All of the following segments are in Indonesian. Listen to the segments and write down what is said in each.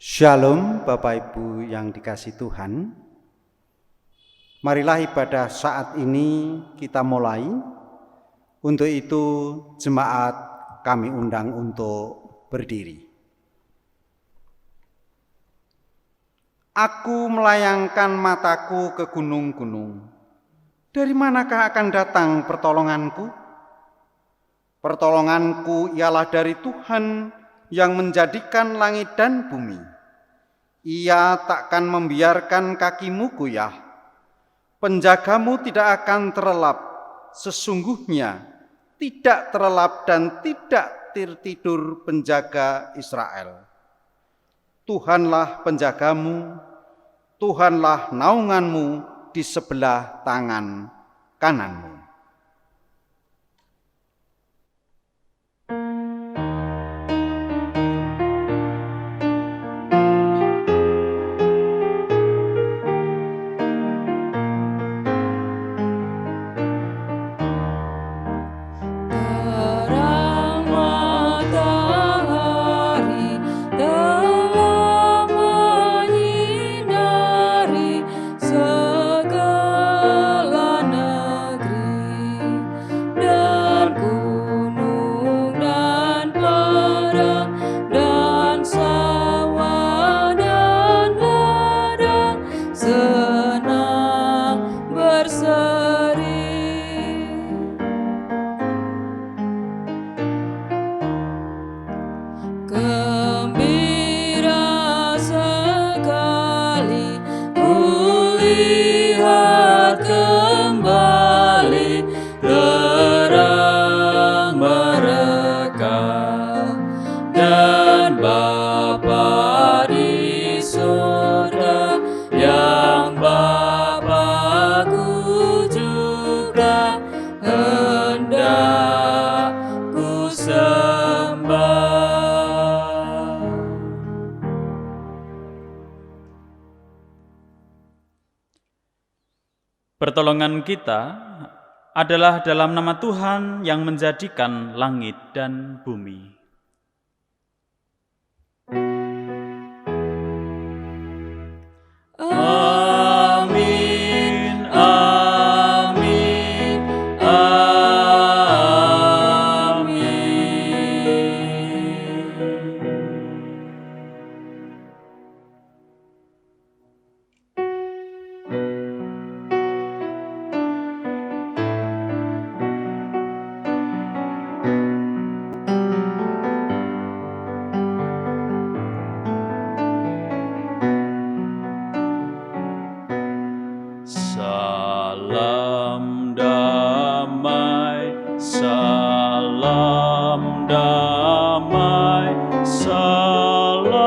Shalom Bapak Ibu yang dikasihi Tuhan. Marilah ibadah saat ini kita mulai. Untuk itu jemaat kami undang untuk berdiri. Aku melayangkan mataku ke gunung-gunung. Dari manakah akan datang pertolonganku? Pertolonganku ialah dari Tuhan yang menjadikan langit dan bumi. Ia takkan membiarkan kakimu goyah. Penjagamu tidak akan terlelap. Sesungguhnya tidak terlelap dan tidak tertidur penjaga Israel. Tuhanlah penjagamu, Tuhanlah naunganmu di sebelah tangan kananmu. Pertolongan kita adalah dalam nama Tuhan yang menjadikan langit dan bumi. Amin, amin, amin. Salam damai, salam damai, salam,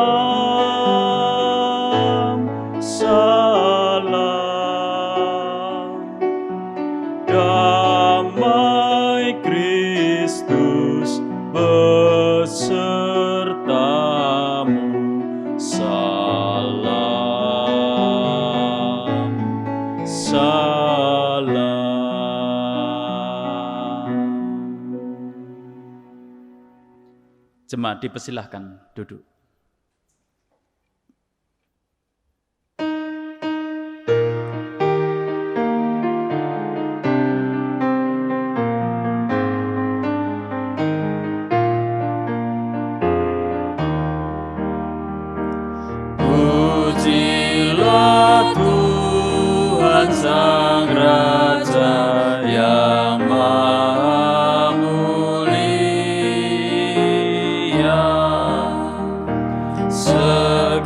salam. Damai Kristus besertamu, salam, salam. Jemaat dipersilahkan duduk. Pujilah Tuhan Sang Raja yang Maha Mulia. Segenap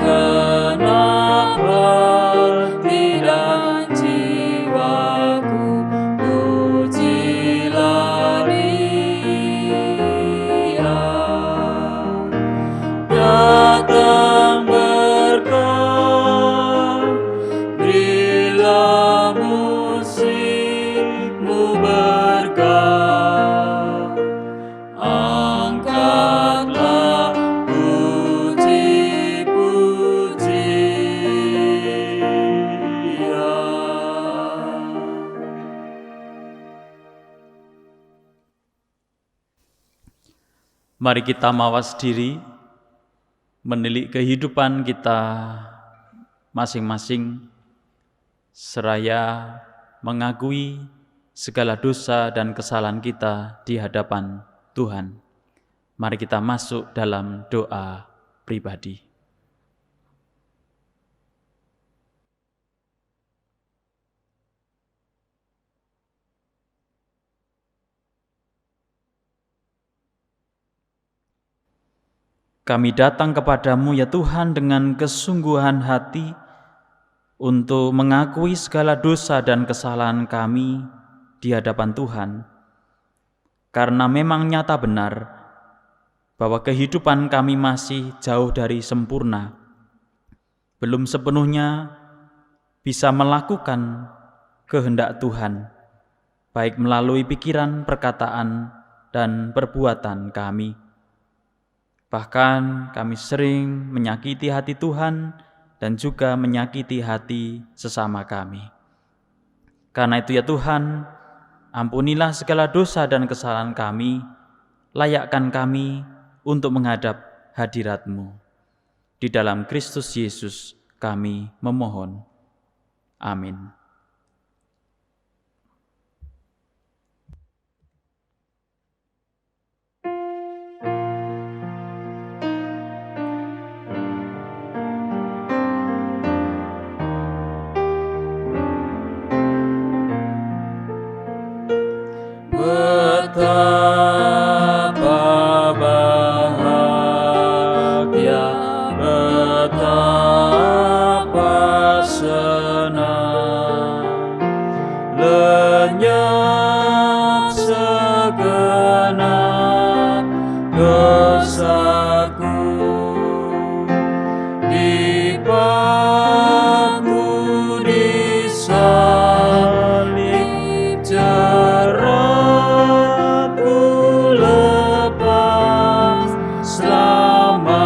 hati dan jiwaku, pujilah Dia. Datang berkat, berilah musikmu berkat, angkatlah puji-pujian. Mari kita mawas diri menilik kehidupan kita masing-masing, seraya mengakui segala dosa dan kesalahan kita di hadapan Tuhan. Mari kita masuk dalam doa pribadi. Kami datang kepadamu ya Tuhan dengan kesungguhan hati untuk mengakui segala dosa dan kesalahan kami di hadapan Tuhan. Karena memang nyata benar bahwa kehidupan kami masih jauh dari sempurna, belum sepenuhnya bisa melakukan kehendak Tuhan, baik melalui pikiran, perkataan, dan perbuatan kami. Bahkan kami sering menyakiti hati Tuhan dan juga menyakiti hati sesama kami. Karena itu ya Tuhan, ampunilah segala dosa dan kesalahan kami, layakkan kami untuk menghadap hadirat-Mu. Di dalam Kristus Yesus kami memohon. Amin. Betapa bahagia, betapa senang, lenyap segenap dosaku, dipaku di salib jerat ku lepas. Selamatlah,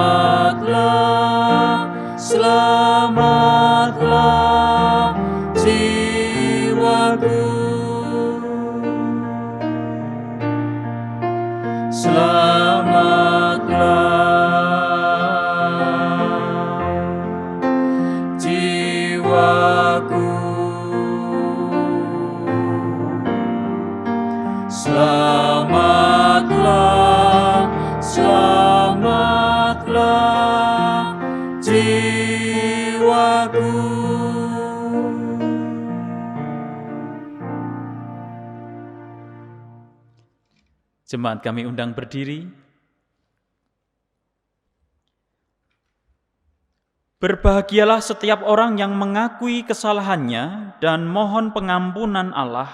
selamatlah jiwaku. Selamatlah jiwaku. Selamatlah, selamatlah jiwaku. Jemaat kami undang berdiri. Berbahagialah setiap orang yang mengakui kesalahannya dan mohon pengampunan Allah,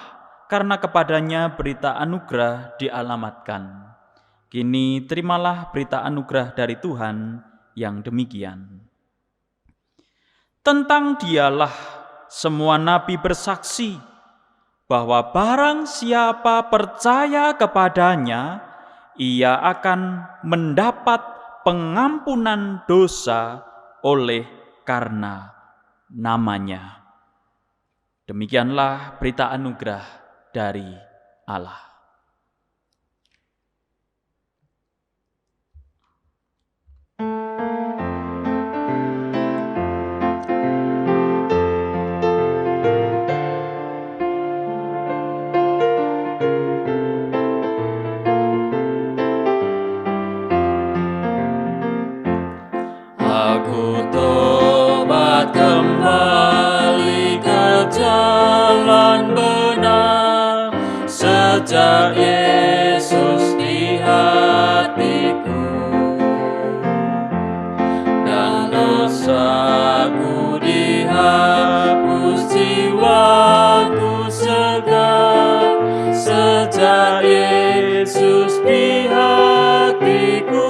karena kepadanya berita anugerah dialamatkan. Kini terimalah berita anugerah dari Tuhan yang demikian. Tentang Dialah semua nabi bersaksi bahwa barang siapa percaya kepadanya, ia akan mendapat pengampunan dosa oleh karena namanya. Demikianlah berita anugerah dari Allah. Aku tobat kembali ke jalan benar, sejak Yesus di hatiku, dan dosaku dihapus, jiwaku segar, sejak Yesus di hatiku.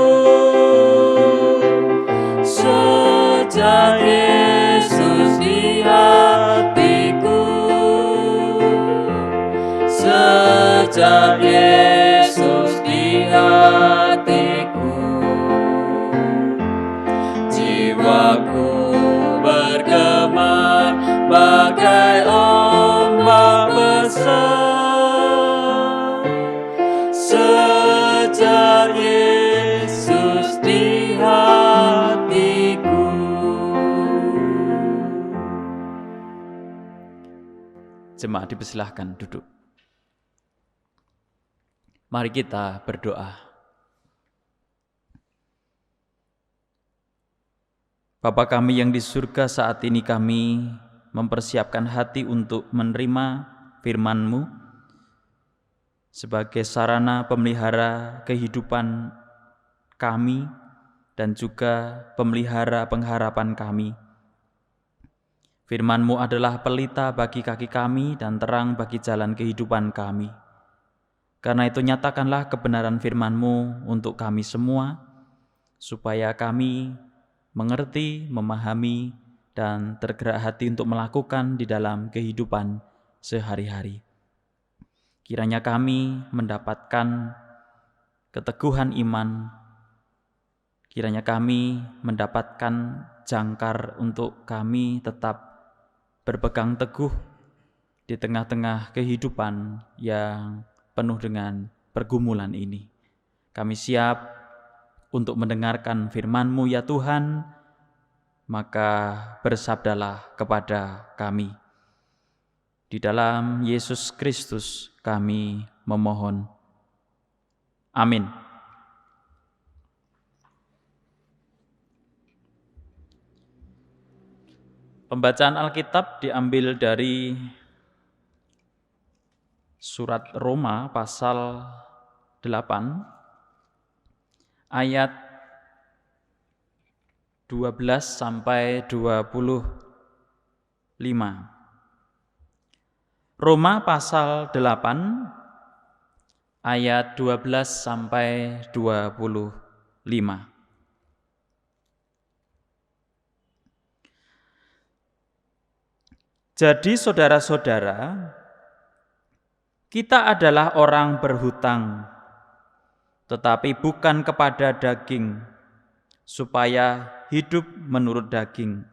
Sejak Yesus di hatiku, sejak Yesus di hatiku, jiwaku bergema bagai ombak besar. Sejak Yesus di hatiku, jemaat dipersilahkan duduk. Mari kita berdoa. Bapa kami yang di surga, saat ini kami mempersiapkan hati untuk menerima firman-Mu sebagai sarana pemelihara kehidupan kami dan juga pemelihara pengharapan kami. Firman-Mu adalah pelita bagi kaki kami dan terang bagi jalan kehidupan kami. Karena itu nyatakanlah kebenaran firman-Mu untuk kami semua, supaya kami mengerti, memahami, dan tergerak hati untuk melakukan di dalam kehidupan sehari-hari. Kiranya kami mendapatkan keteguhan iman, kiranya kami mendapatkan jangkar untuk kami tetap berpegang teguh di tengah-tengah kehidupan yang penuh dengan pergumulan ini. Kami siap untuk mendengarkan firman-Mu ya Tuhan, maka bersabdalah kepada kami. Di dalam Yesus Kristus kami memohon. Amin. Pembacaan Alkitab diambil dari surat Roma pasal 8 ayat 12 sampai 25. Roma pasal 8 ayat 12 sampai 25. Jadi saudara-saudara, kita adalah orang berhutang, tetapi bukan kepada daging, supaya hidup menurut daging.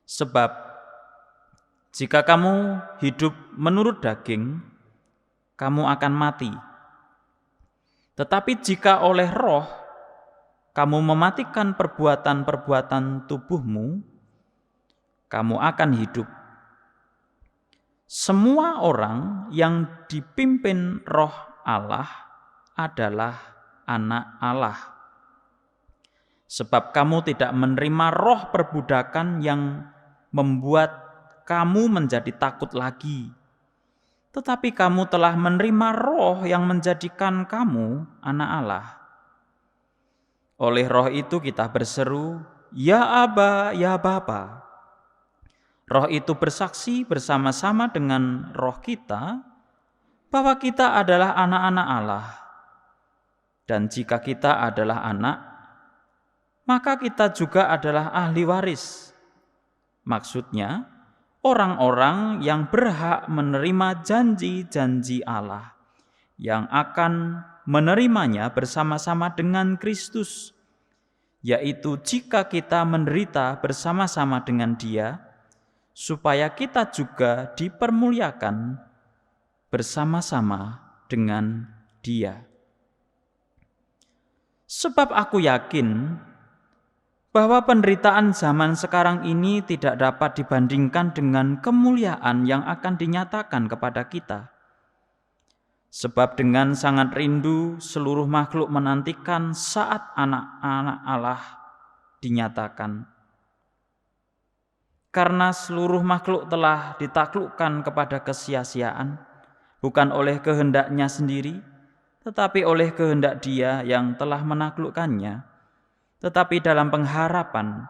Sebab jika kamu hidup menurut daging, kamu akan mati. Tetapi jika oleh Roh kamu mematikan perbuatan-perbuatan tubuhmu, kamu akan hidup. Semua orang yang dipimpin Roh Allah adalah anak Allah. Sebab kamu tidak menerima roh perbudakan yang membuat kamu menjadi takut lagi, tetapi kamu telah menerima roh yang menjadikan kamu anak Allah. Oleh roh itu kita berseru, "Ya Aba, ya Bapa." Roh itu bersaksi bersama-sama dengan roh kita bahwa kita adalah anak-anak Allah. Dan jika kita adalah anak, maka kita juga adalah ahli waris. Maksudnya, orang-orang yang berhak menerima janji-janji Allah, yang akan menerimanya bersama-sama dengan Kristus, yaitu jika kita menderita bersama-sama dengan Dia, supaya kita juga dipermuliakan bersama-sama dengan Dia. Sebab aku yakin bahwa penderitaan zaman sekarang ini tidak dapat dibandingkan dengan kemuliaan yang akan dinyatakan kepada kita. Sebab dengan sangat rindu seluruh makhluk menantikan saat anak-anak Allah dinyatakan. Karena seluruh makhluk telah ditaklukkan kepada kesia-siaan, bukan oleh kehendaknya sendiri, tetapi oleh kehendak Dia yang telah menaklukkannya, tetapi dalam pengharapan,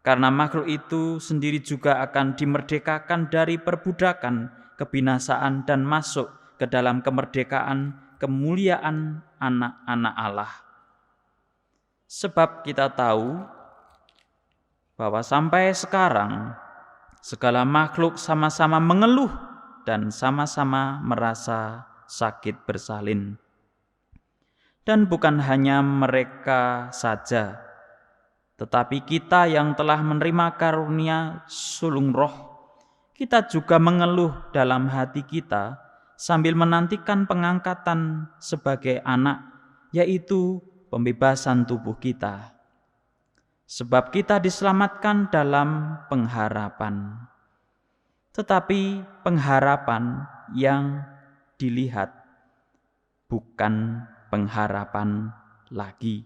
karena makhluk itu sendiri juga akan dimerdekakan dari perbudakan kebinasaan dan masuk ke dalam kemerdekaan kemuliaan anak-anak Allah. Sebab kita tahu bahwa sampai sekarang segala makhluk sama-sama mengeluh dan sama-sama merasa sakit bersalin. Dan bukan hanya mereka saja, tetapi kita yang telah menerima karunia sulung roh, kita juga mengeluh dalam hati kita sambil menantikan pengangkatan sebagai anak, yaitu pembebasan tubuh kita. Sebab kita diselamatkan dalam pengharapan. tetapi pengharapan yang dilihat, bukan pengharapan lagi.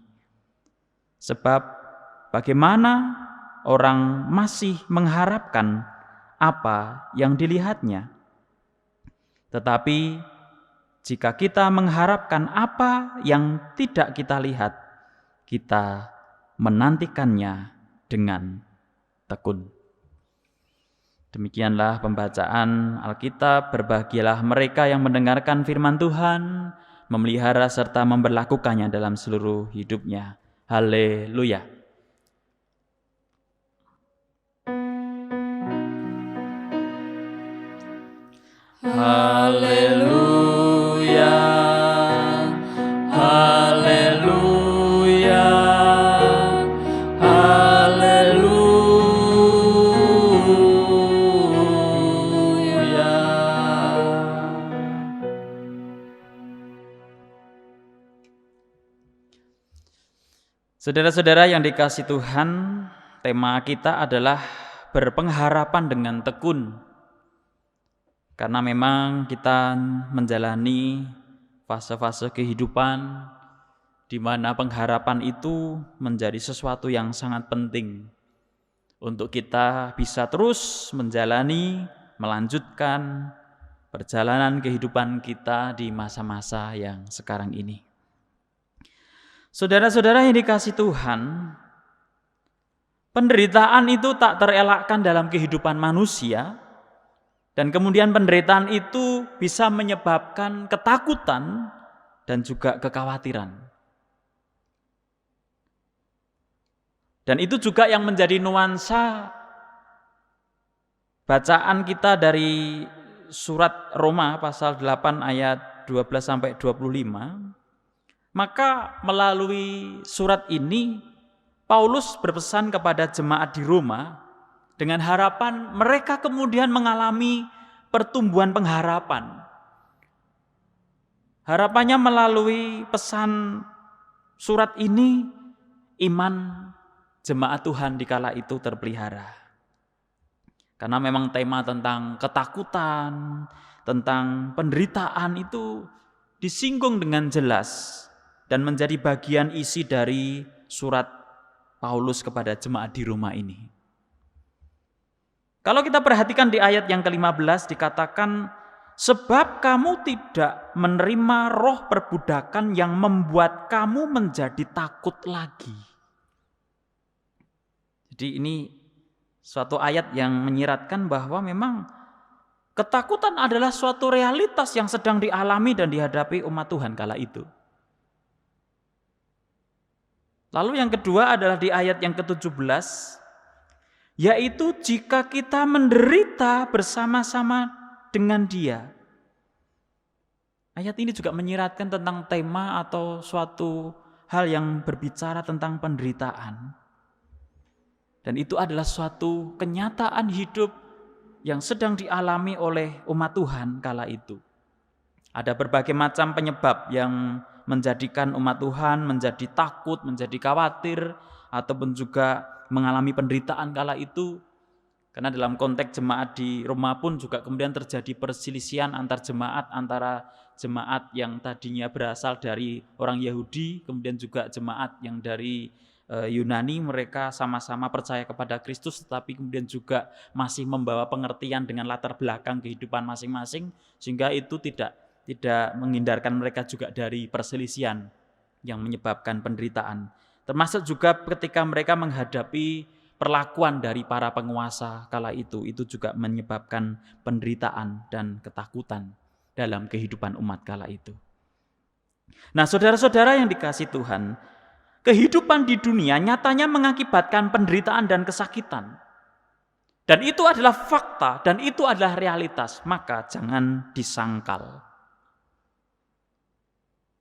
Sebab bagaimana orang masih mengharapkan apa yang dilihatnya? Tetapi jika kita mengharapkan apa yang tidak kita lihat, kita menantikannya dengan tekun. Demikianlah pembacaan Alkitab. Berbahagialah mereka yang mendengarkan firman Tuhan, memelihara serta memberlakukannya dalam seluruh hidupnya. Haleluya. Haleluya. Haleluya. Saudara-saudara yang dikasihi Tuhan, tema kita adalah berpengharapan dengan tekun. Karena memang kita menjalani fase-fase kehidupan di mana pengharapan itu menjadi sesuatu yang sangat penting untuk kita bisa terus menjalani, melanjutkan perjalanan kehidupan kita di masa-masa yang sekarang ini. Saudara-saudara yang dikasihi Tuhan, penderitaan itu tak terelakkan dalam kehidupan manusia, dan kemudian penderitaan itu bisa menyebabkan ketakutan dan juga kekhawatiran. Dan itu juga yang menjadi nuansa bacaan kita dari surat Roma pasal 8 ayat 12-25. Maka melalui surat ini Paulus berpesan kepada jemaat di Roma dengan harapan mereka kemudian mengalami pertumbuhan pengharapan. Harapannya melalui pesan surat ini, iman jemaat Tuhan di kala itu terpelihara. Karena memang tema tentang ketakutan, tentang penderitaan itu disinggung dengan jelas dan menjadi bagian isi dari surat Paulus kepada jemaat di Roma ini. Kalau kita perhatikan di ayat yang ke-15 dikatakan, sebab kamu tidak menerima roh perbudakan yang membuat kamu menjadi takut lagi. Jadi ini suatu ayat yang menyiratkan bahwa memang ketakutan adalah suatu realitas yang sedang dialami dan dihadapi umat Tuhan kala itu. Lalu yang kedua adalah di ayat yang ke-17, yaitu jika kita menderita bersama-sama dengan Dia. Ayat ini juga menyiratkan tentang tema atau suatu hal yang berbicara tentang penderitaan. Dan itu adalah suatu kenyataan hidup yang sedang dialami oleh umat Tuhan kala itu. Ada berbagai macam penyebab yang menjadikan umat Tuhan menjadi takut, menjadi khawatir, ataupun juga mengalami penderitaan kala itu. Karena dalam konteks jemaat di Roma pun juga kemudian terjadi perselisihan antar jemaat, antara jemaat yang tadinya berasal dari orang Yahudi, kemudian juga jemaat yang dari Yunani. Mereka sama-sama percaya kepada Kristus, tetapi kemudian juga masih membawa pengertian dengan latar belakang kehidupan masing-masing, sehingga itu tidak menghindarkan mereka juga dari perselisihan yang menyebabkan penderitaan. Termasuk juga ketika mereka menghadapi perlakuan dari para penguasa kala itu juga menyebabkan penderitaan dan ketakutan dalam kehidupan umat kala itu. Nah, saudara-saudara yang dikasihi Tuhan, kehidupan di dunia nyatanya mengakibatkan penderitaan dan kesakitan. Dan itu adalah fakta dan itu adalah realitas, maka jangan disangkal.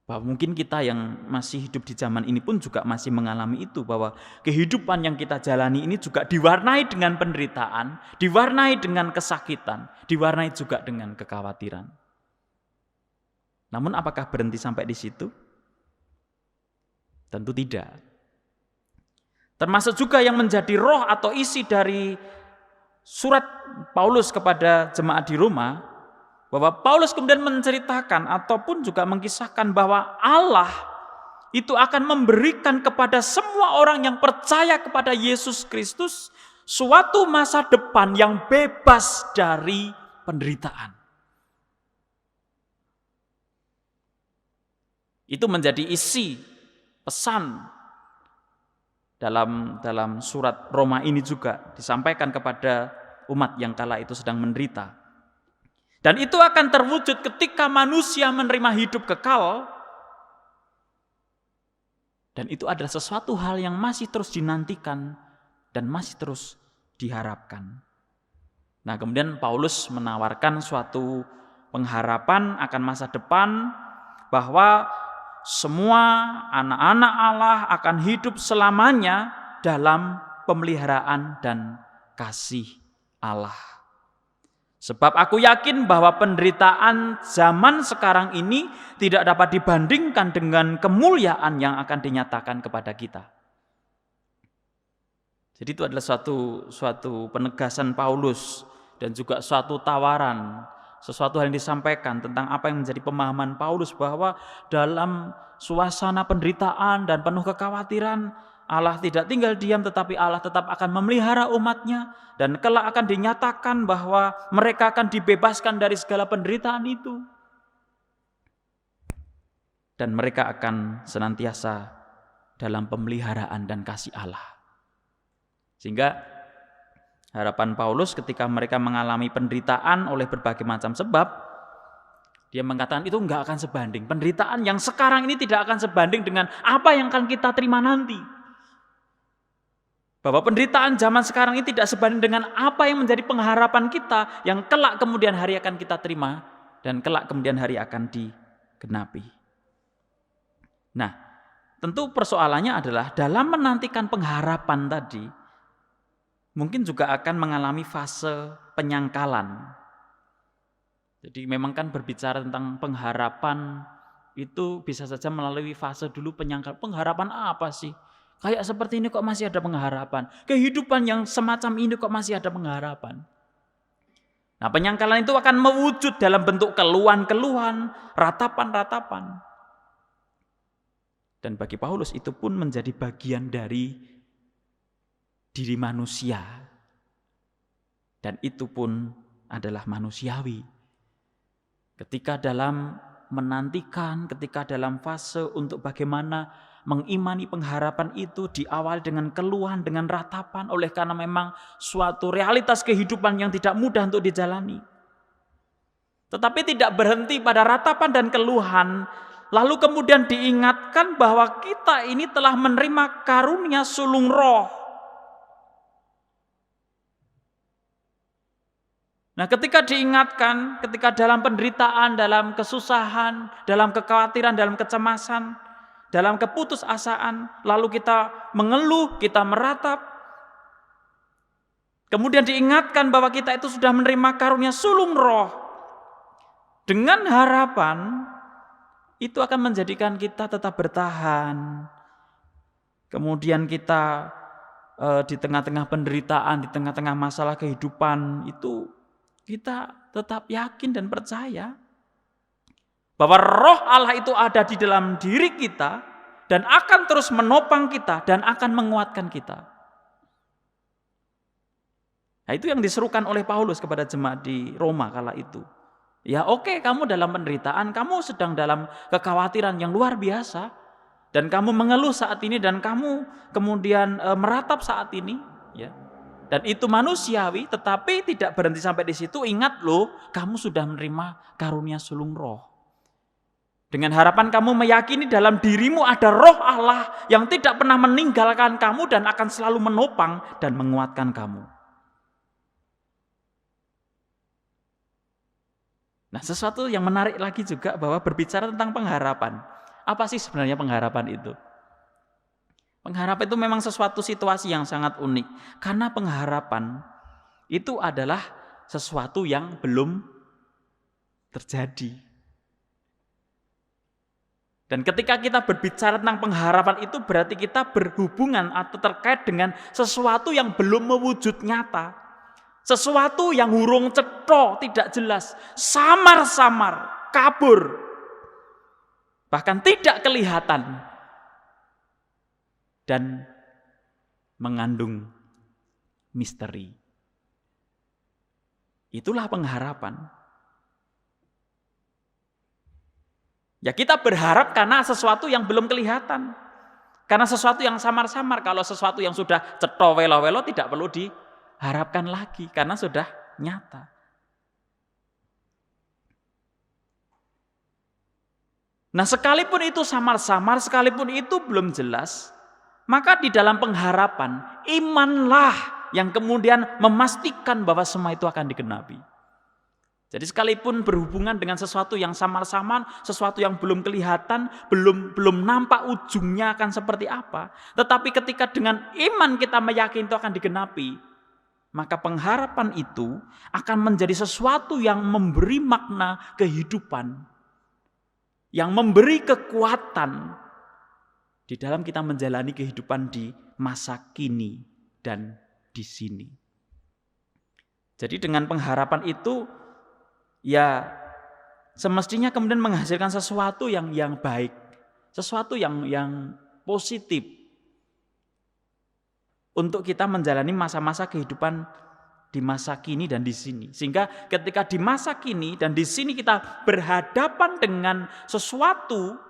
Bahwa mungkin kita yang masih hidup di zaman ini pun juga masih mengalami itu, bahwa kehidupan yang kita jalani ini juga diwarnai dengan penderitaan, diwarnai dengan kesakitan, diwarnai juga dengan kekhawatiran. Namun apakah berhenti sampai di situ? Tentu tidak. Termasuk juga yang menjadi roh atau isi dari surat Paulus kepada jemaat di Roma, bahwa Paulus kemudian menceritakan ataupun juga mengisahkan bahwa Allah itu akan memberikan kepada semua orang yang percaya kepada Yesus Kristus suatu masa depan yang bebas dari penderitaan. Itu menjadi isi pesan dalam surat Roma ini juga disampaikan kepada umat yang kala itu sedang menderita. Dan itu akan terwujud ketika manusia menerima hidup kekal. Dan itu adalah sesuatu hal yang masih terus dinantikan dan masih terus diharapkan. Nah, kemudian Paulus menawarkan suatu pengharapan akan masa depan bahwa semua anak-anak Allah akan hidup selamanya dalam pemeliharaan dan kasih Allah. Sebab aku yakin bahwa penderitaan zaman sekarang ini tidak dapat dibandingkan dengan kemuliaan yang akan dinyatakan kepada kita. Jadi itu adalah suatu penegasan Paulus dan juga suatu tawaran, sesuatu hal yang disampaikan tentang apa yang menjadi pemahaman Paulus bahwa dalam suasana penderitaan dan penuh kekhawatiran, Allah tidak tinggal diam, tetapi Allah tetap akan memelihara umatnya, dan kelak akan dinyatakan bahwa mereka akan dibebaskan dari segala penderitaan itu. Dan mereka akan senantiasa dalam pemeliharaan dan kasih Allah. Sehingga harapan Paulus ketika mereka mengalami penderitaan oleh berbagai macam sebab, dia mengatakan itu enggak akan sebanding. Penderitaan yang sekarang ini tidak akan sebanding dengan apa yang akan kita terima nanti. Bahwa penderitaan zaman sekarang ini tidak sebanding dengan apa yang menjadi pengharapan kita yang kelak kemudian hari akan kita terima dan kelak kemudian hari akan digenapi. Nah, tentu persoalannya adalah dalam menantikan pengharapan tadi, mungkin juga akan mengalami fase penyangkalan. Jadi memang kan berbicara tentang pengharapan itu bisa saja melalui fase dulu penyangkalan. Pengharapan apa sih? Kayak seperti ini kok masih ada pengharapan? Kehidupan yang semacam ini kok masih ada pengharapan? Nah, penyangkalan itu akan mewujud dalam bentuk keluhan-keluhan, ratapan-ratapan. Dan bagi Paulus itu pun menjadi bagian dari diri manusia. Dan itu pun adalah manusiawi. Ketika dalam menantikan, ketika dalam fase untuk bagaimana mengimani pengharapan itu diawali dengan keluhan, dengan ratapan, oleh karena memang suatu realitas kehidupan yang tidak mudah untuk dijalani. Tetapi tidak berhenti pada ratapan dan keluhan, lalu kemudian diingatkan bahwa kita ini telah menerima karunia sulung roh. Nah, ketika diingatkan, ketika dalam penderitaan, dalam kesusahan, dalam kekhawatiran, dalam kecemasan, dalam keputusasaan, lalu kita mengeluh, kita meratap, kemudian diingatkan bahwa kita itu sudah menerima karunia sulung roh, dengan harapan itu akan menjadikan kita tetap bertahan. Kemudian kita di tengah-tengah penderitaan, di tengah-tengah masalah kehidupan itu kita tetap yakin dan percaya bahwa roh Allah itu ada di dalam diri kita dan akan terus menopang kita dan akan menguatkan kita. Nah, itu yang diserukan oleh Paulus kepada jemaat di Roma kala itu. Ya oke, kamu dalam penderitaan, kamu sedang dalam kekhawatiran yang luar biasa, dan kamu mengeluh saat ini dan kamu kemudian meratap saat ini, ya. Dan itu manusiawi, tetapi tidak berhenti sampai di situ. Ingat loh, kamu sudah menerima karunia sulung roh. Dengan harapan kamu meyakini dalam dirimu ada roh Allah yang tidak pernah meninggalkan kamu dan akan selalu menopang dan menguatkan kamu. Nah, sesuatu yang menarik lagi juga bahwa berbicara tentang pengharapan. Apa sih sebenarnya pengharapan itu? Pengharapan itu memang sesuatu situasi yang sangat unik. Karena pengharapan itu adalah sesuatu yang belum terjadi. Dan ketika kita berbicara tentang pengharapan itu berarti kita berhubungan atau terkait dengan sesuatu yang belum mewujud nyata. Sesuatu yang hurung cetha, tidak jelas, samar-samar, kabur, bahkan tidak kelihatan dan mengandung misteri. Itulah pengharapan. Ya kita berharap karena sesuatu yang belum kelihatan. Karena sesuatu yang samar-samar. Kalau sesuatu yang sudah cetha welo-welo tidak perlu diharapkan lagi karena sudah nyata. Nah, sekalipun itu samar-samar, sekalipun itu belum jelas, maka di dalam pengharapan, imanlah yang kemudian memastikan bahwa semua itu akan digenapi. Jadi sekalipun berhubungan dengan sesuatu yang samar-samar, sesuatu yang belum kelihatan, belum nampak ujungnya akan seperti apa, tetapi ketika dengan iman kita meyakini itu akan digenapi, maka pengharapan itu akan menjadi sesuatu yang memberi makna kehidupan, yang memberi kekuatan di dalam kita menjalani kehidupan di masa kini dan di sini. Jadi dengan pengharapan itu ya semestinya kemudian menghasilkan sesuatu yang baik, sesuatu yang positif untuk kita menjalani masa-masa kehidupan di masa kini dan di sini. Sehingga ketika di masa kini dan di sini kita berhadapan dengan sesuatu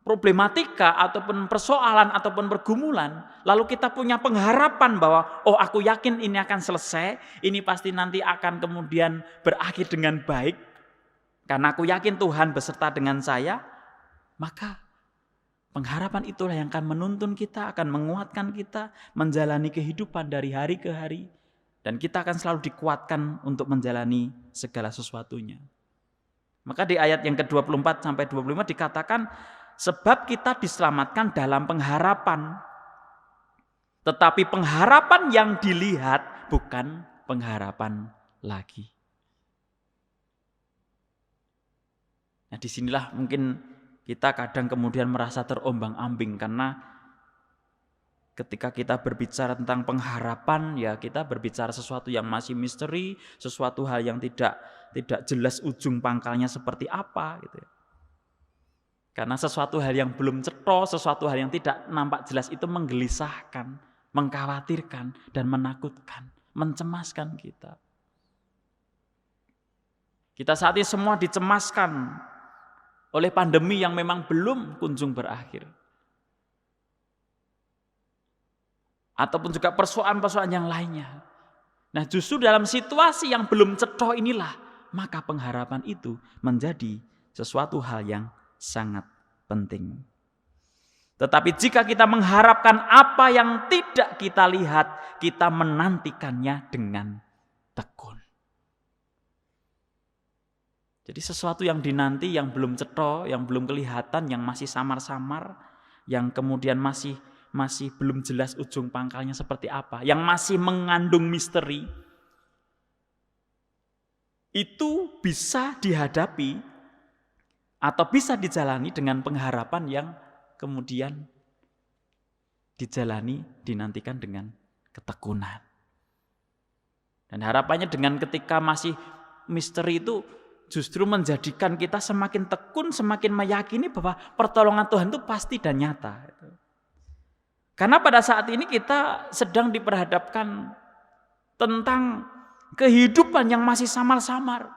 problematika ataupun persoalan ataupun pergumulan, lalu kita punya pengharapan bahwa oh aku yakin ini akan selesai, ini pasti nanti akan kemudian berakhir dengan baik, karena aku yakin Tuhan beserta dengan saya, maka pengharapan itulah yang akan menuntun kita, akan menguatkan kita menjalani kehidupan dari hari ke hari, dan kita akan selalu dikuatkan untuk menjalani segala sesuatunya. Maka di ayat yang ke-24 sampai 25 dikatakan, sebab kita diselamatkan dalam pengharapan. Tetapi pengharapan yang dilihat bukan pengharapan lagi. Nah, disinilah mungkin kita kadang kemudian merasa terombang-ambing karena ketika kita berbicara tentang pengharapan, ya kita berbicara sesuatu yang masih misteri, sesuatu hal yang tidak jelas ujung pangkalnya seperti apa gitu ya. Karena sesuatu hal yang belum cetha, sesuatu hal yang tidak nampak jelas itu menggelisahkan, mengkhawatirkan, dan menakutkan, mencemaskan kita. Kita saat ini semua dicemaskan oleh pandemi yang memang belum kunjung berakhir. Ataupun juga persoalan-persoalan yang lainnya. Nah, justru dalam situasi yang belum cetha inilah, maka pengharapan itu menjadi sesuatu hal yang sangat penting. Tetapi jika kita mengharapkan apa yang tidak kita lihat, kita menantikannya dengan tekun. Jadi sesuatu yang dinanti, yang belum cetha, yang belum kelihatan, yang masih samar-samar, yang kemudian masih belum jelas ujung pangkalnya seperti apa, yang masih mengandung misteri, itu bisa dihadapi atau bisa dijalani dengan pengharapan yang kemudian dinantikan dengan ketekunan. Dan harapannya dengan ketika masih misteri itu justru menjadikan kita semakin tekun, semakin meyakini bahwa pertolongan Tuhan itu pasti dan nyata. Karena pada saat ini kita sedang diperhadapkan tentang kehidupan yang masih samar-samar.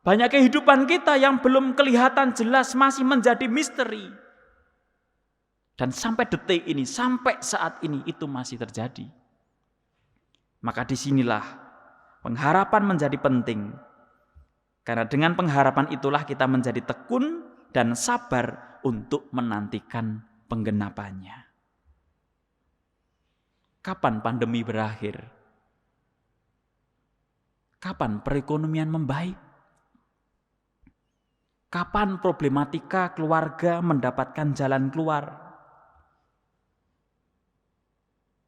Banyak kehidupan kita yang belum kelihatan jelas, masih menjadi misteri. Dan sampai detik ini, sampai saat ini itu masih terjadi. Maka disinilah pengharapan menjadi penting. Karena dengan pengharapan itulah kita menjadi tekun dan sabar untuk menantikan penggenapannya. Kapan pandemi berakhir? Kapan perekonomian membaik? Kapan problematika keluarga mendapatkan jalan keluar?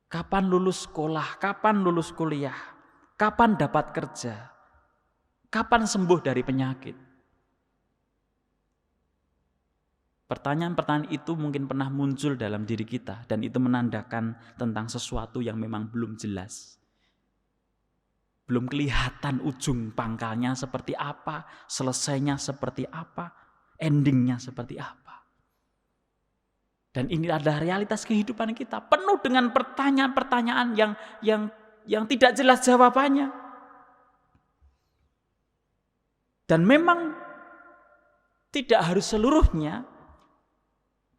Kapan lulus sekolah? Kapan lulus kuliah? Kapan dapat kerja? Kapan sembuh dari penyakit? Pertanyaan-pertanyaan itu mungkin pernah muncul dalam diri kita dan itu menandakan tentang sesuatu yang memang belum jelas. Belum kelihatan ujung pangkalnya seperti apa, selesainya seperti apa, endingnya seperti apa. Dan ini adalah realitas kehidupan kita, penuh dengan pertanyaan-pertanyaan yang tidak jelas jawabannya. Dan memang tidak harus seluruhnya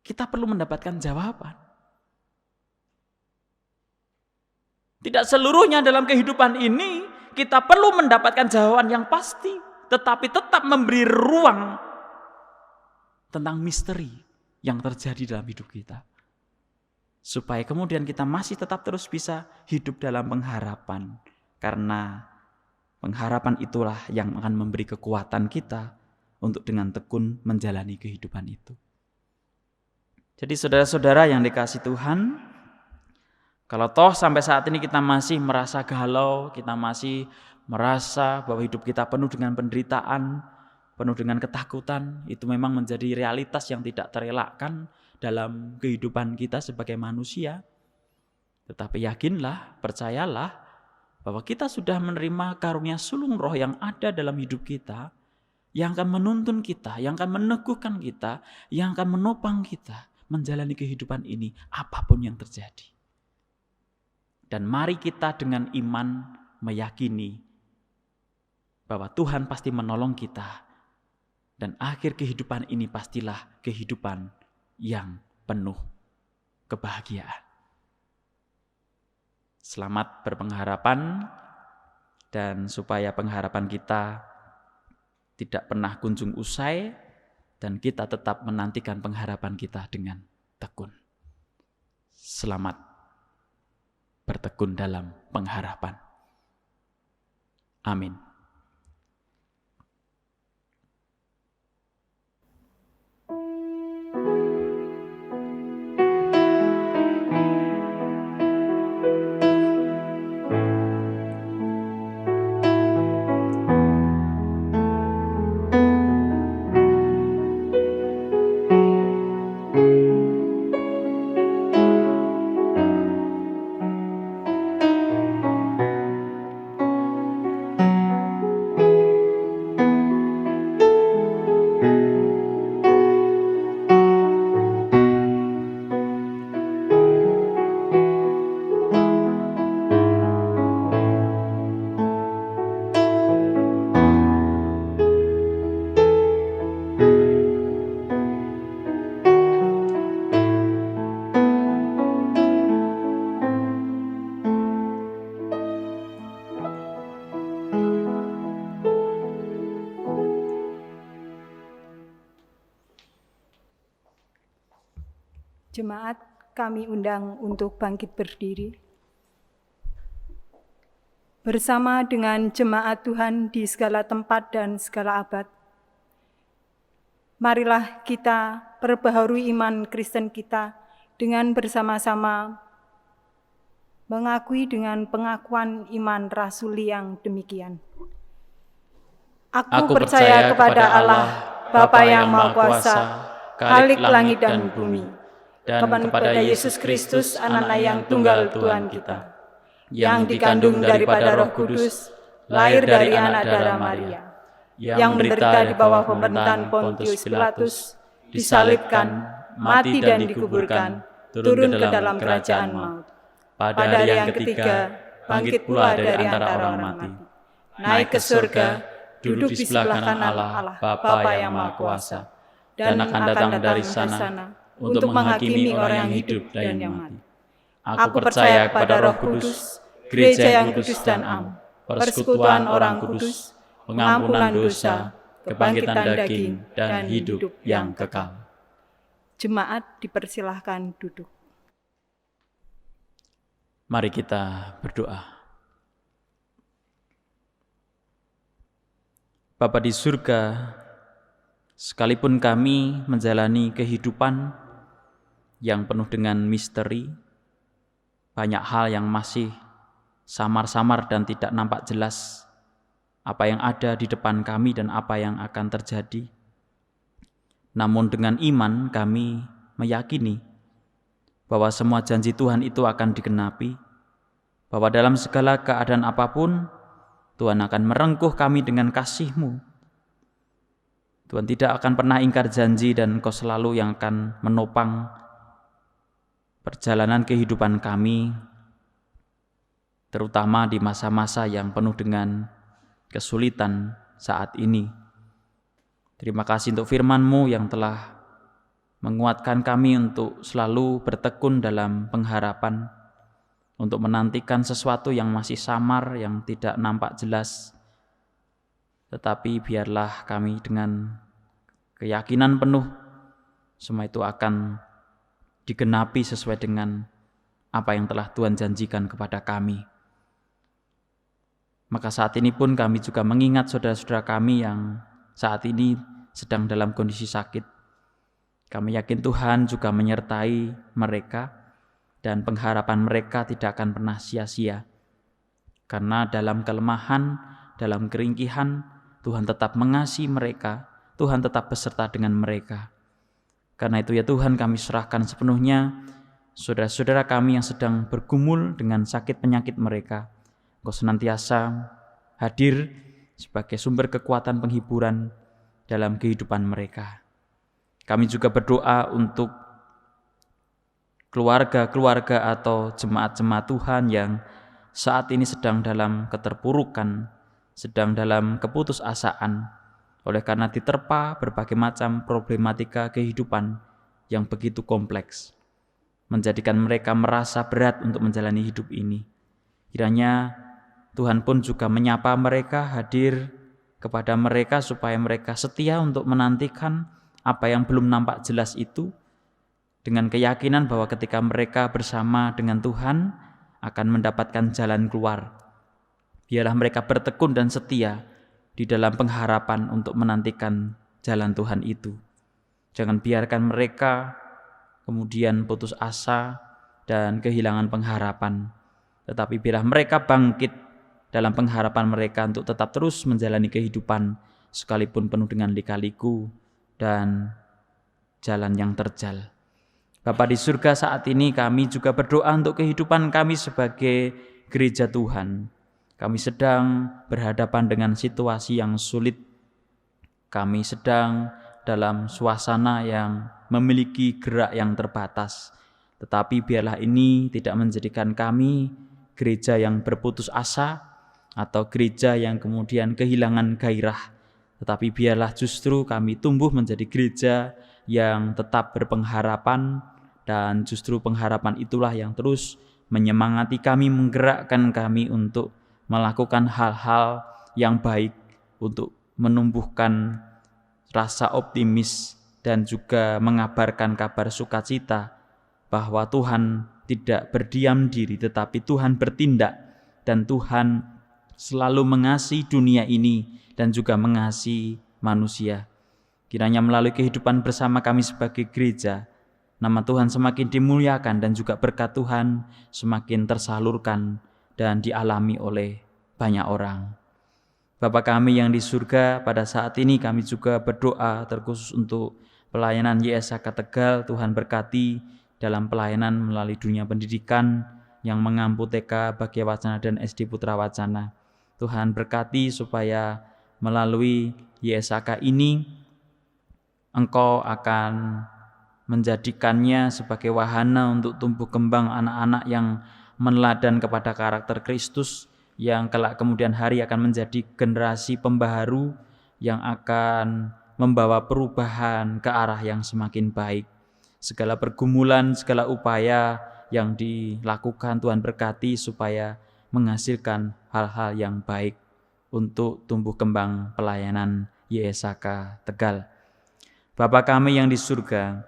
kita perlu mendapatkan jawaban. Tidak seluruhnya dalam kehidupan ini kita perlu mendapatkan jawaban yang pasti, tetapi tetap memberi ruang tentang misteri yang terjadi dalam hidup kita. Supaya kemudian kita masih tetap terus bisa hidup dalam pengharapan. Karena pengharapan itulah yang akan memberi kekuatan kita untuk dengan tekun menjalani kehidupan itu. Jadi saudara-saudara yang dikasihi Tuhan, kalau toh sampai saat ini kita masih merasa galau, kita masih merasa bahwa hidup kita penuh dengan penderitaan, penuh dengan ketakutan, itu memang menjadi realitas yang tidak terelakkan dalam kehidupan kita sebagai manusia. Tetapi yakinlah, percayalah bahwa kita sudah menerima karunia sulung roh yang ada dalam hidup kita, yang akan menuntun kita, yang akan meneguhkan kita, yang akan menopang kita menjalani kehidupan ini apapun yang terjadi. Dan mari kita dengan iman meyakini bahwa Tuhan pasti menolong kita. Dan akhir kehidupan ini pastilah kehidupan yang penuh kebahagiaan. Selamat berpengharapan, dan supaya pengharapan kita tidak pernah kunjung usai, dan kita tetap menantikan pengharapan kita dengan tekun. Selamat bertekun dalam pengharapan. Amin. Jemaat kami undang untuk bangkit berdiri. Bersama dengan jemaat Tuhan di segala tempat dan segala abad, marilah kita perbaharui iman Kristen kita dengan bersama-sama mengakui dengan pengakuan iman rasuli yang demikian. Aku percaya kepada Allah, Bapa yang Maha Kuasa, Khalik langit dan bumi, dan kepada Yesus Kristus, Anak yang tunggal Tuhan kita, yang dikandung daripada Roh Kudus, lahir dari anak darah Maria, yang menderita di bawah pemerintahan Pontius Pilatus, disalibkan, mati dan dikuburkan, turun ke dalam kerajaan maut. Pada hari yang ketiga, bangkit pula dari antara orang mati, naik ke surga, duduk di sebelah kanan Allah, Bapa yang Maha Kuasa, dan akan datang dari sana untuk menghakimi orang yang hidup dan yang mati. Aku percaya kepada Roh Kudus, gereja yang kudus dan am, persekutuan orang kudus, pengampunan dosa, kebangkitan daging, dan hidup yang kekal. Jemaat dipersilahkan duduk. Mari kita berdoa. Bapa di surga, sekalipun kami menjalani kehidupan yang penuh dengan misteri, banyak hal yang masih samar-samar dan tidak nampak jelas apa yang ada di depan kami dan apa yang akan terjadi. Namun dengan iman kami meyakini bahwa semua janji Tuhan itu akan digenapi, bahwa dalam segala keadaan apapun Tuhan akan merengkuh kami dengan kasih-Mu. Tuhan tidak akan pernah ingkar janji dan Engkau selalu yang akan menopang perjalanan kehidupan kami, terutama di masa-masa yang penuh dengan kesulitan saat ini. Terima kasih untuk firman-Mu yang telah menguatkan kami untuk selalu bertekun dalam pengharapan, untuk menantikan sesuatu yang masih samar, yang tidak nampak jelas. Tetapi biarlah kami dengan keyakinan penuh, semua itu akan digenapi sesuai dengan apa yang telah Tuhan janjikan kepada kami. Maka saat ini pun kami juga mengingat saudara-saudara kami yang saat ini sedang dalam kondisi sakit. Kami yakin Tuhan juga menyertai mereka dan pengharapan mereka tidak akan pernah sia-sia. Karena dalam kelemahan, dalam keringkihan, Tuhan tetap mengasihi mereka, Tuhan tetap beserta dengan mereka. Karena itu ya Tuhan, kami serahkan sepenuhnya saudara-saudara kami yang sedang bergumul dengan sakit penyakit mereka. Engkau senantiasa hadir sebagai sumber kekuatan penghiburan dalam kehidupan mereka. Kami juga berdoa untuk keluarga-keluarga atau jemaat-jemaat Tuhan yang saat ini sedang dalam keterpurukan, sedang dalam keputusasaan, oleh karena diterpa berbagai macam problematika kehidupan yang begitu kompleks, menjadikan mereka merasa berat untuk menjalani hidup ini. Kiranya Tuhan pun juga menyapa mereka, hadir kepada mereka supaya mereka setia untuk menantikan apa yang belum nampak jelas itu, dengan keyakinan bahwa ketika mereka bersama dengan Tuhan akan mendapatkan jalan keluar. Biarlah mereka bertekun dan setia di dalam pengharapan untuk menantikan jalan Tuhan itu. Jangan biarkan mereka kemudian putus asa dan kehilangan pengharapan. Tetapi biarlah mereka bangkit dalam pengharapan mereka untuk tetap terus menjalani kehidupan sekalipun penuh dengan lika-liku dan jalan yang terjal. Bapa di surga, saat ini kami juga berdoa untuk kehidupan kami sebagai gereja Tuhan. Kami sedang berhadapan dengan situasi yang sulit. Kami sedang dalam suasana yang memiliki gerak yang terbatas. Tetapi biarlah ini tidak menjadikan kami gereja yang berputus asa atau gereja yang kemudian kehilangan gairah. Tetapi biarlah justru kami tumbuh menjadi gereja yang tetap berpengharapan, dan justru pengharapan itulah yang terus menyemangati kami, menggerakkan kami untuk melakukan hal-hal yang baik, untuk menumbuhkan rasa optimis dan juga mengabarkan kabar sukacita bahwa Tuhan tidak berdiam diri, tetapi Tuhan bertindak, dan Tuhan selalu mengasihi dunia ini dan juga mengasihi manusia. Kiranya melalui kehidupan bersama kami sebagai gereja, nama Tuhan semakin dimuliakan dan juga berkat Tuhan semakin tersalurkan dan dialami oleh banyak orang. Bapa kami yang di surga, pada saat ini kami juga berdoa terkhusus untuk pelayanan YSAK Tegal. Tuhan berkati dalam pelayanan melalui dunia pendidikan yang mengampu TK Bagya Wacana dan SD Putra Wacana. Tuhan berkati supaya melalui YSAK ini Engkau akan menjadikannya sebagai wahana untuk tumbuh kembang anak-anak yang meneladani kepada karakter Kristus, yang kelak kemudian hari akan menjadi generasi pembaharu yang akan membawa perubahan ke arah yang semakin baik. Segala pergumulan, segala upaya yang dilakukan Tuhan berkati supaya menghasilkan hal-hal yang baik untuk tumbuh kembang pelayanan YSAK Tegal. Bapa kami yang di surga,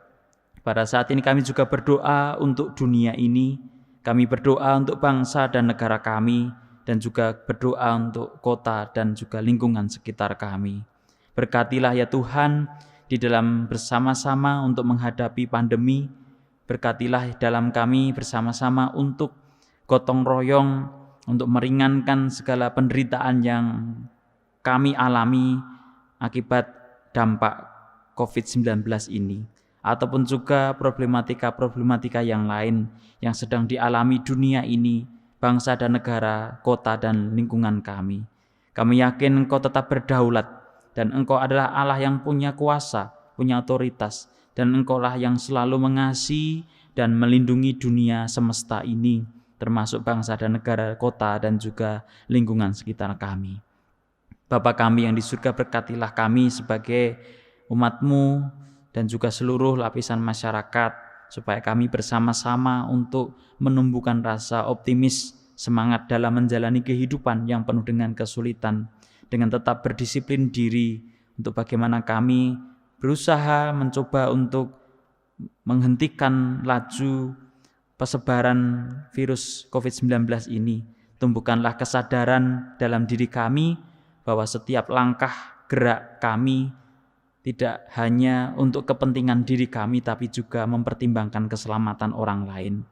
pada saat ini kami juga berdoa untuk dunia ini. Kami berdoa untuk bangsa dan negara kami, dan juga berdoa untuk kota dan juga lingkungan sekitar kami. Berkatilah ya Tuhan di dalam bersama-sama untuk menghadapi pandemi. Berkatilah dalam kami bersama-sama untuk gotong royong, untuk meringankan segala penderitaan yang kami alami akibat dampak COVID-19 ini, ataupun juga problematika-problematika yang lain yang sedang dialami dunia ini, bangsa dan negara, kota dan lingkungan kami. Kami yakin Engkau tetap berdaulat dan Engkau adalah Allah yang punya kuasa, punya otoritas, dan Engkaulah yang selalu mengasihi dan melindungi dunia semesta ini, termasuk bangsa dan negara, kota, dan juga lingkungan sekitar kami. Bapa kami yang di surga, berkatilah kami sebagai umat-Mu dan juga seluruh lapisan masyarakat, supaya kami bersama-sama untuk menumbuhkan rasa optimis, semangat dalam menjalani kehidupan yang penuh dengan kesulitan, dengan tetap berdisiplin diri untuk bagaimana kami berusaha mencoba untuk menghentikan laju persebaran virus COVID-19 ini. Tumbuhkanlah kesadaran dalam diri kami bahwa setiap langkah gerak kami tidak hanya untuk kepentingan diri kami, tapi juga mempertimbangkan keselamatan orang lain.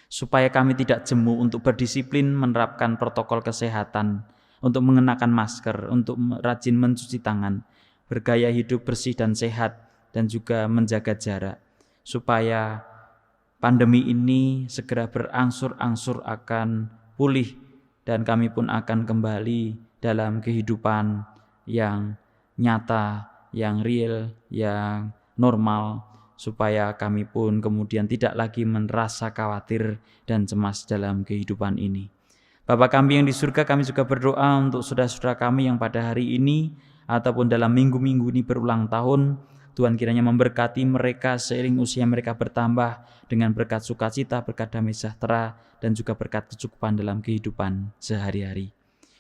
Supaya kami tidak jemu untuk berdisiplin menerapkan protokol kesehatan, untuk mengenakan masker, untuk rajin mencuci tangan, bergaya hidup bersih dan sehat, dan juga menjaga jarak. Supaya pandemi ini segera berangsur-angsur akan pulih dan kami pun akan kembali dalam kehidupan yang nyata, yang real, yang normal, supaya kami pun kemudian tidak lagi merasa khawatir dan cemas dalam kehidupan ini. Bapa kami yang di surga, kami juga berdoa untuk saudara-saudara kami yang pada hari ini ataupun dalam minggu-minggu ini berulang tahun. Tuhan kiranya memberkati mereka seiring usia mereka bertambah dengan berkat sukacita, berkat damai sejahtera, dan juga berkat kecukupan dalam kehidupan sehari-hari.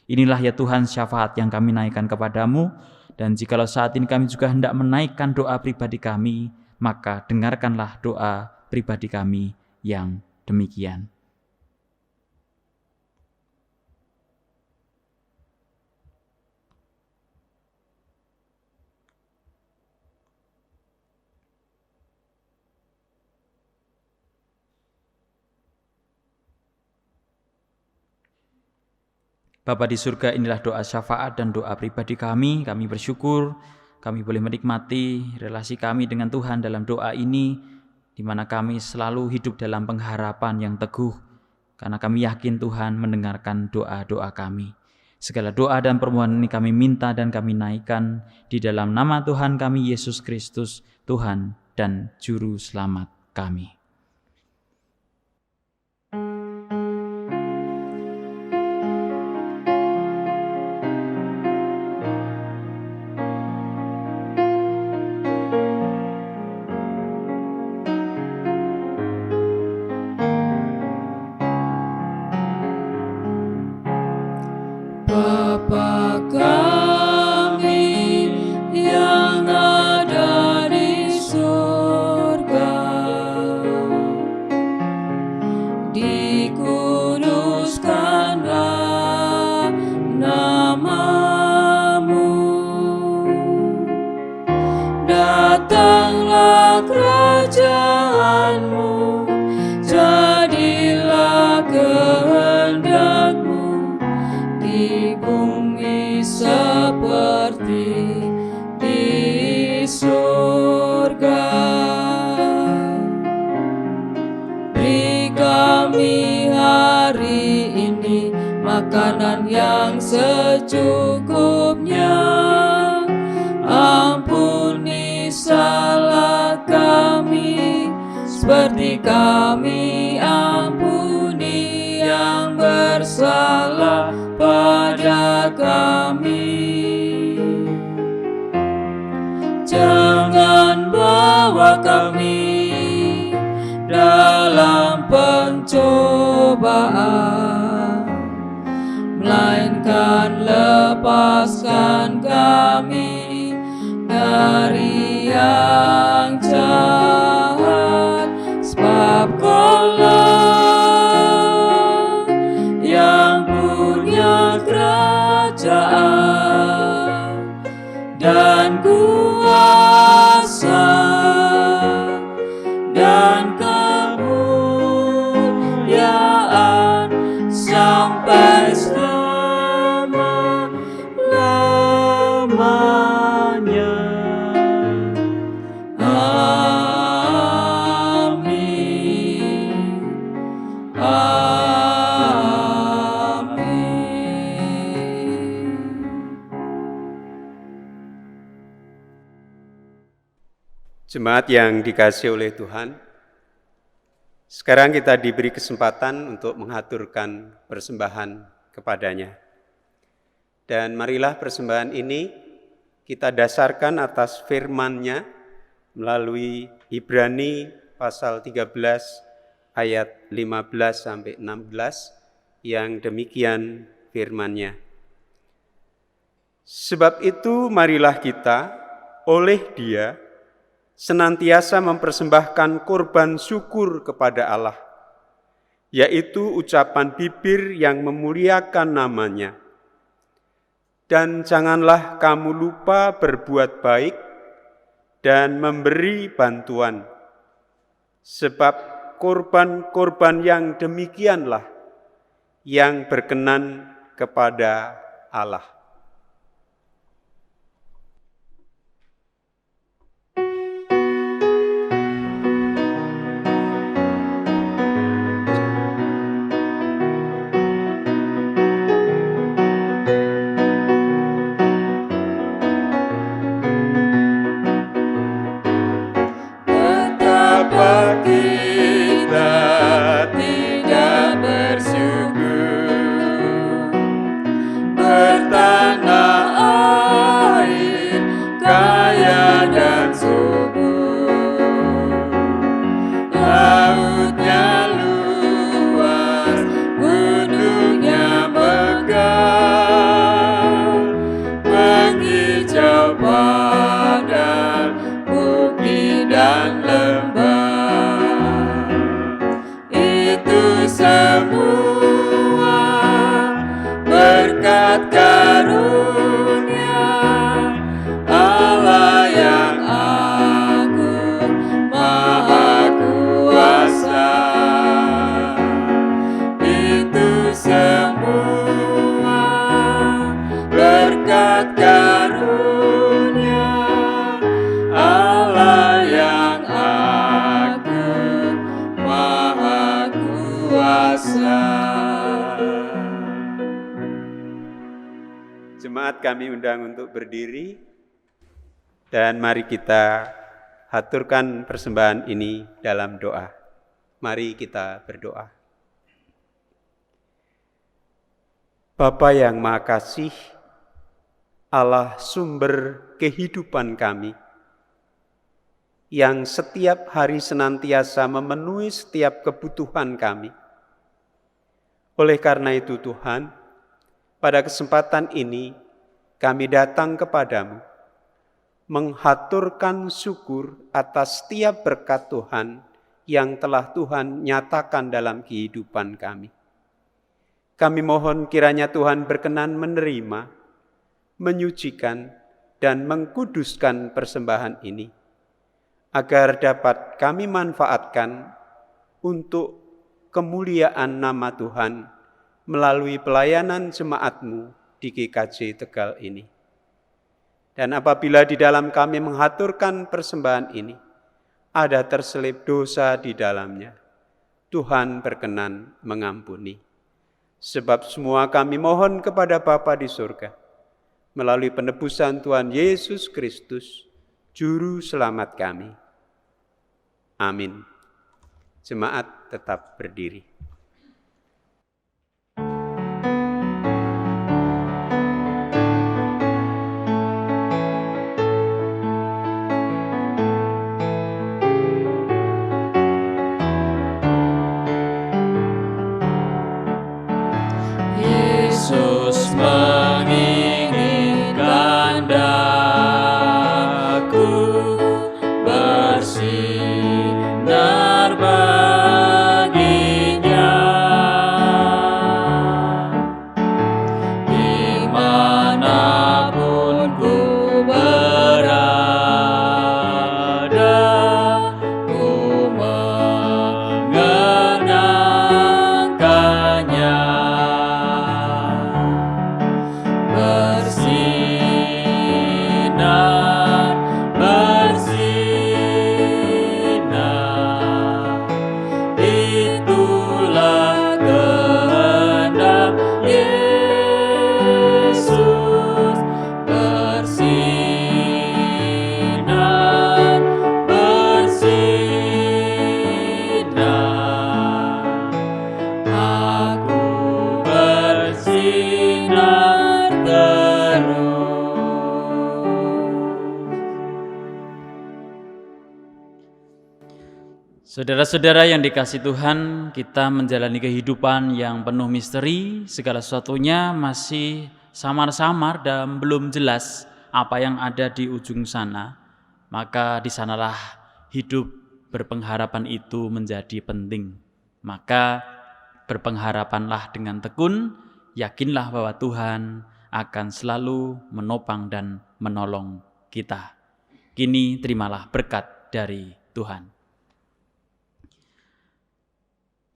Inilah ya Tuhan syafaat yang kami naikkan kepadamu, dan jikalau saat ini kami juga hendak menaikkan doa pribadi kami, maka dengarkanlah doa pribadi kami yang demikian. Bapa di surga, inilah doa syafaat dan doa pribadi kami. Kami bersyukur kami boleh menikmati relasi kami dengan Tuhan dalam doa ini, di mana kami selalu hidup dalam pengharapan yang teguh, karena kami yakin Tuhan mendengarkan doa-doa kami. Segala doa dan permohonan ini kami minta dan kami naikkan di dalam nama Tuhan kami Yesus Kristus, Tuhan dan Juru Selamat kami. Bapa kami yang ada di surga, dikuduskanlah namamu, datanglah kerajaanmu, jadilah kehendakmu di bumi seperti di surga. Beri kami hari ini makanan yang secukupnya, ampuni salah kami seperti kami ampuni yang bersalah pada kami. Jangan bawa kami dalam pencobaan, melainkan lepaskan kami dari yang jahat, sebab Kaulah yang punya kerajaan dan kuasa dan kemuliaan sampai selama-lamanya. Amin. Amin. Jemaat yang dikasihi oleh Tuhan, sekarang kita diberi kesempatan untuk mengaturkan persembahan kepadanya. Dan marilah persembahan ini kita dasarkan atas firman-Nya melalui Ibrani pasal 13 ayat 15-16 yang demikian firman-Nya. Sebab itu marilah kita oleh Dia senantiasa mempersembahkan korban syukur kepada Allah, yaitu ucapan bibir yang memuliakan nama-Nya. Dan janganlah kamu lupa berbuat baik dan memberi bantuan, sebab korban-korban yang demikianlah yang berkenan kepada Allah. Jemaat kami undang untuk berdiri dan mari kita haturkan persembahan ini dalam doa. Mari kita berdoa. Bapa yang Maha Kasih, Allah sumber kehidupan kami, yang setiap hari senantiasa memenuhi setiap kebutuhan kami. Oleh karena itu Tuhan, pada kesempatan ini kami datang kepadamu, menghaturkan syukur atas setiap berkat Tuhan yang telah Tuhan nyatakan dalam kehidupan kami. Kami mohon kiranya Tuhan berkenan menerima, menyucikan, dan mengkuduskan persembahan ini, agar dapat kami manfaatkan untuk kemuliaan nama Tuhan melalui pelayanan jemaat-Mu di GKJ Tegal ini. Dan apabila di dalam kami menghaturkan persembahan ini, ada terselip dosa di dalamnya, Tuhan berkenan mengampuni. Sebab semua kami mohon kepada Bapa di surga, melalui penebusan Tuhan Yesus Kristus, Juru Selamat kami. Amin. Jemaat tetap berdiri. Yesus menginginkan daku bersinar baginya. Saudara-saudara yang dikasihi Tuhan, kita menjalani kehidupan yang penuh misteri, segala sesuatunya masih samar-samar dan belum jelas apa yang ada di ujung sana. Maka di sanalah hidup berpengharapan itu menjadi penting. Maka berpengharapanlah dengan tekun, yakinlah bahwa Tuhan akan selalu menopang dan menolong kita. Kini terimalah berkat dari Tuhan.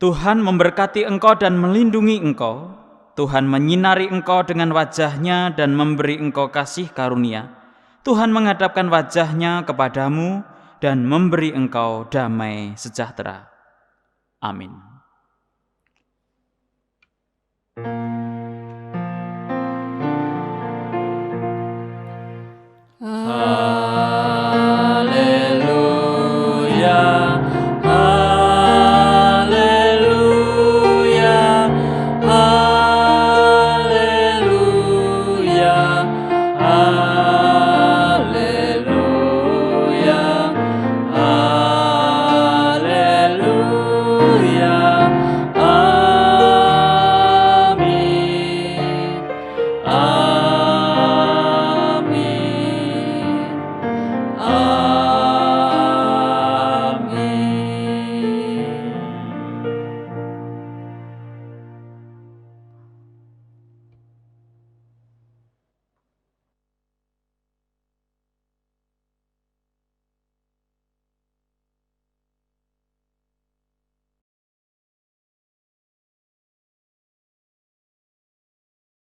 Tuhan memberkati engkau dan melindungi engkau. Tuhan menyinari engkau dengan wajah-Nya dan memberi engkau kasih karunia. Tuhan menghadapkan wajah-Nya kepadamu dan memberi engkau damai sejahtera. Amin.